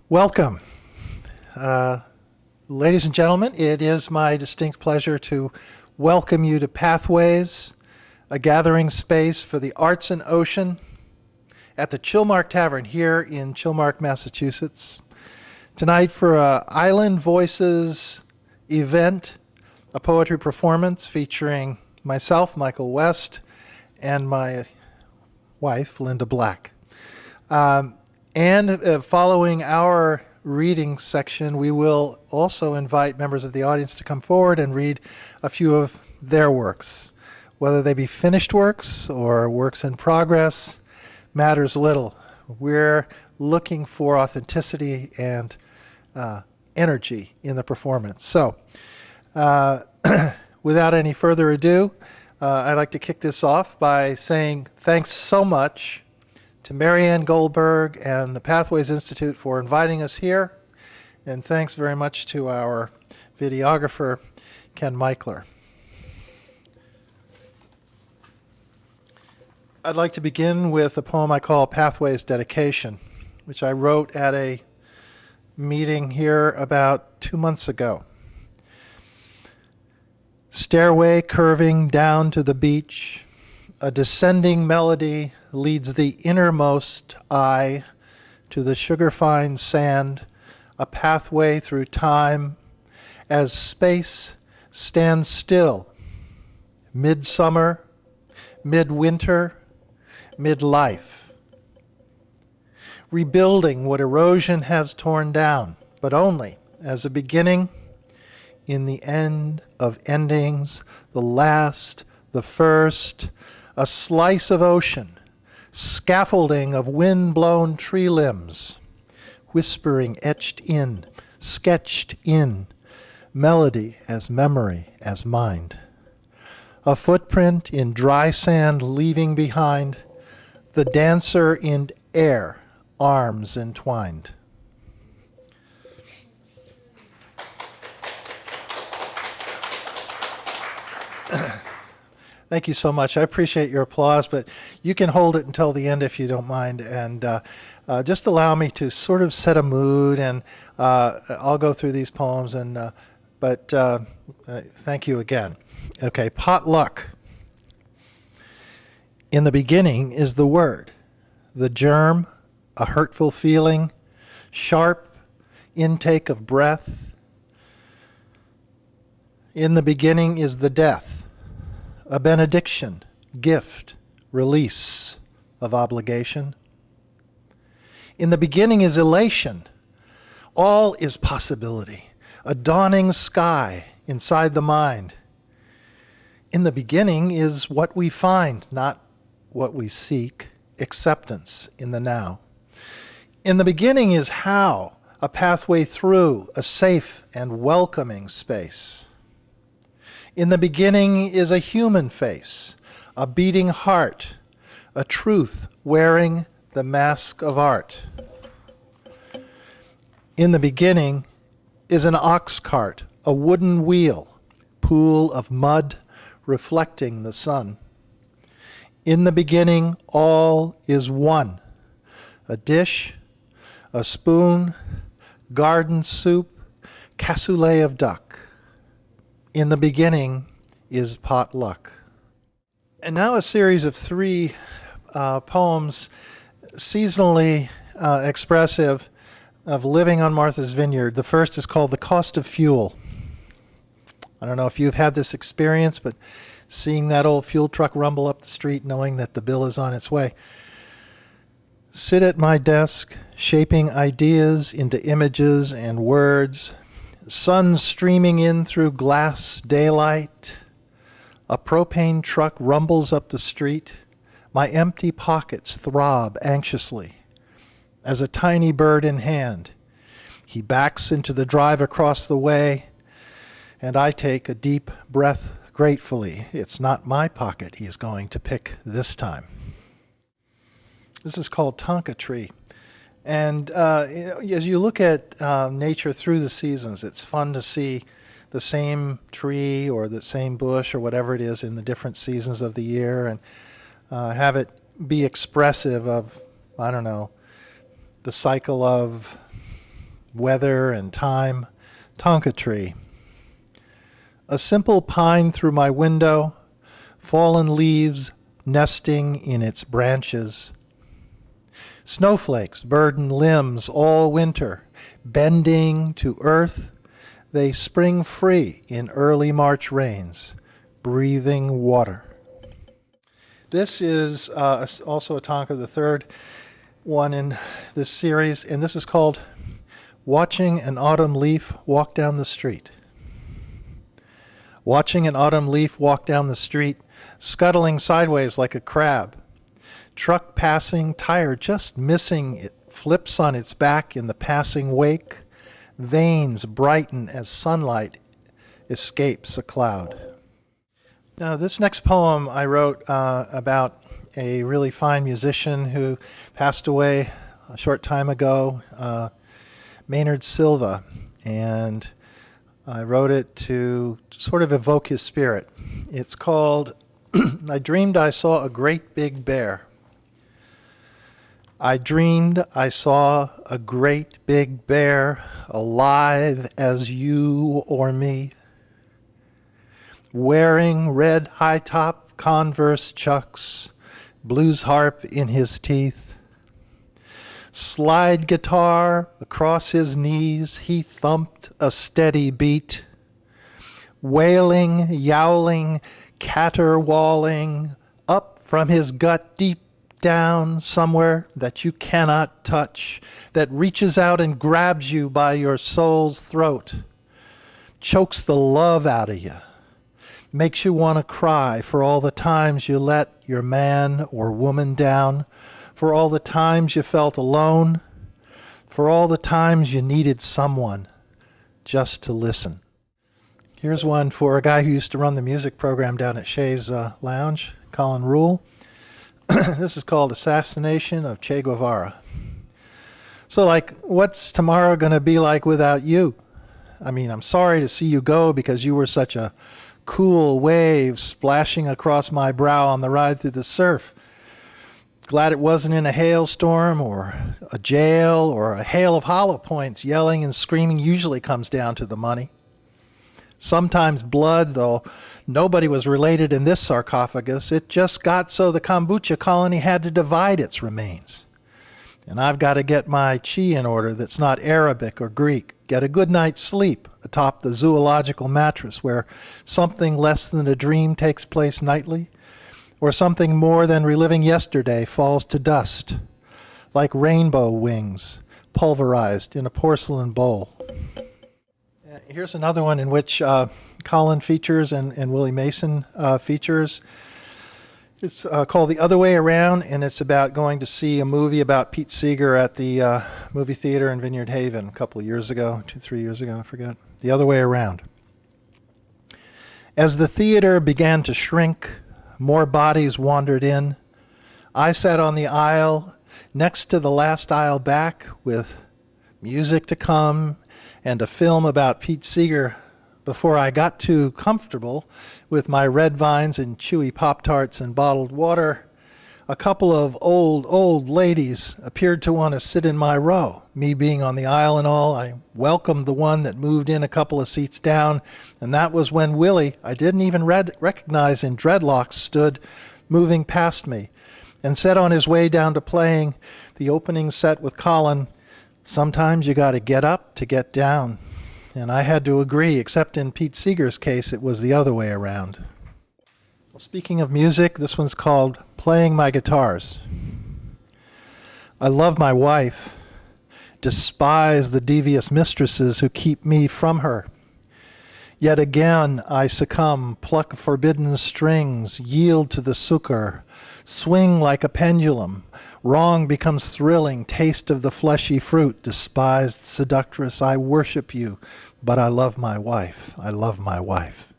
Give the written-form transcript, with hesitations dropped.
Welcome. Ladies and gentlemen, it is my distinct pleasure to welcome you to Pathways, a gathering space for the arts and ocean at the Chilmark Tavern here in Chilmark, Massachusetts. Tonight for a Island Voices event, a poetry performance featuring myself, Michael West, and my wife, Linda Black. And following our reading section, we will also invite members of the audience to come forward and read a few of their works. Whether they be finished works or works in progress matters little. We're looking for authenticity and energy in the performance. So, without any further ado, I'd like to kick this off by saying thanks so much to Marianne Goldberg and the Pathways Institute for inviting us here, and thanks very much to our videographer, Ken Mickler. I'd like to begin with a poem I call Pathways Dedication, which I wrote at a meeting here about 2 months ago. Stairway curving down to the beach, a descending melody leads the innermost eye to the sugar-fine sand, a pathway through time as space stands still, midsummer, midwinter, midlife, rebuilding what erosion has torn down, but only as a beginning in the end of endings, the last, the first, a slice of ocean, scaffolding of wind-blown tree limbs, whispering etched in, sketched in, melody as memory as mind. A footprint in dry sand leaving behind, the dancer in air, arms entwined. Thank you so much. I appreciate your applause, but you can hold it until the end if you don't mind. And just allow me to sort of set a mood, and I'll go through these poems. But thank you again. Okay, potluck. In the beginning is the word, the germ, a hurtful feeling, sharp intake of breath. In the beginning is the death, a benediction, gift, release of obligation. In the beginning is elation. All is possibility, a dawning sky inside the mind. In the beginning is what we find, not what we seek, acceptance in the now. In the beginning is how, a pathway through, a safe and welcoming space. In the beginning is a human face, a beating heart, a truth wearing the mask of art. In the beginning is an ox cart, a wooden wheel, pool of mud reflecting the sun. In the beginning, all is one, a dish, a spoon, garden soup, cassoulet of duck. In the beginning is potluck. And now a series of three poems seasonally expressive of living on Martha's Vineyard. The first is called The Cost of Fuel. I don't know if you've had this experience, but seeing that old fuel truck rumble up the street knowing that the bill is on its way. Sit at my desk, shaping ideas into images and words, sun streaming in through glass daylight. A propane truck rumbles up the street. My empty pockets throb anxiously. As a tiny bird in hand, he backs into the drive across the way, and I take a deep breath gratefully. It's not my pocket he is going to pick this time. This is called Tonka Tree. And as you look at nature through the seasons, it's fun to see the same tree or the same bush or whatever it is in the different seasons of the year, and have it be expressive of, I don't know, the cycle of weather and time, tonka tree. A simple pine through my window, fallen leaves nesting in its branches. Snowflakes burden limbs all winter, bending to earth. They spring free in early March rains, breathing water. This is also a tonka, the third one in this series, and this is called Watching an Autumn Leaf Walk Down the Street. Watching an autumn leaf walk down the street, scuttling sideways like a crab. Truck passing, tire just missing, it flips on its back in the passing wake. Veins brighten as sunlight escapes a cloud. Now, this next poem I wrote about a really fine musician who passed away a short time ago, Maynard Silva, and I wrote it to sort of evoke his spirit. It's called, I Dreamed I Saw a Great Big Bear. I dreamed I saw a great big bear, alive as you or me, wearing red high-top Converse chucks, blues harp in his teeth. Slide guitar across his knees, he thumped a steady beat, wailing, yowling, caterwauling, up from his gut deep down somewhere that you cannot touch, that reaches out and grabs you by your soul's throat, chokes the love out of you, makes you want to cry for all the times you let your man or woman down, for all the times you felt alone, for all the times you needed someone just to listen. Here's one for a guy who used to run the music program down at Shea's Lounge, Colin Rule. This is called Assassination of Che Guevara. So, what's tomorrow going to be like without you? I mean, I'm sorry to see you go because you were such a cool wave splashing across my brow on the ride through the surf. Glad it wasn't in a hailstorm or a jail or a hail of hollow points. Yelling and screaming usually comes down to the money. Sometimes blood, though nobody was related in this sarcophagus. It just got so the kombucha colony had to divide its remains. And I've got to get my chi in order that's not Arabic or Greek. Get a good night's sleep atop the zoological mattress where something less than a dream takes place nightly, or something more than reliving yesterday falls to dust, like rainbow wings pulverized in a porcelain bowl. Here's another one in which Colin features and Willie Mason features. It's called The Other Way Around, and it's about going to see a movie about Pete Seeger at the movie theater in Vineyard Haven a couple of years ago, 2-3 years ago, I forget. The Other Way Around. As the theater began to shrink, more bodies wandered in. I sat on the aisle next to the last aisle back with music to come and a film about Pete Seeger before I got too comfortable with my red vines and chewy Pop-Tarts and bottled water. A couple of old ladies appeared to want to sit in my row. Me being on the aisle and all, I welcomed the one that moved in a couple of seats down, and that was when Willie, I didn't even recognize in dreadlocks, stood moving past me and said on his way down to playing the opening set with Colin, "Sometimes you got to get up to get down." And I had to agree, except in Pete Seeger's case, it was the other way around. Well, speaking of music, this one's called Playing My Guitars. I love my wife, despise the devious mistresses who keep me from her. Yet again I succumb, pluck forbidden strings, yield to the succor, swing like a pendulum. Wrong becomes thrilling, taste of the fleshy fruit. Despised seductress, I worship you, but I love my wife. I love my wife.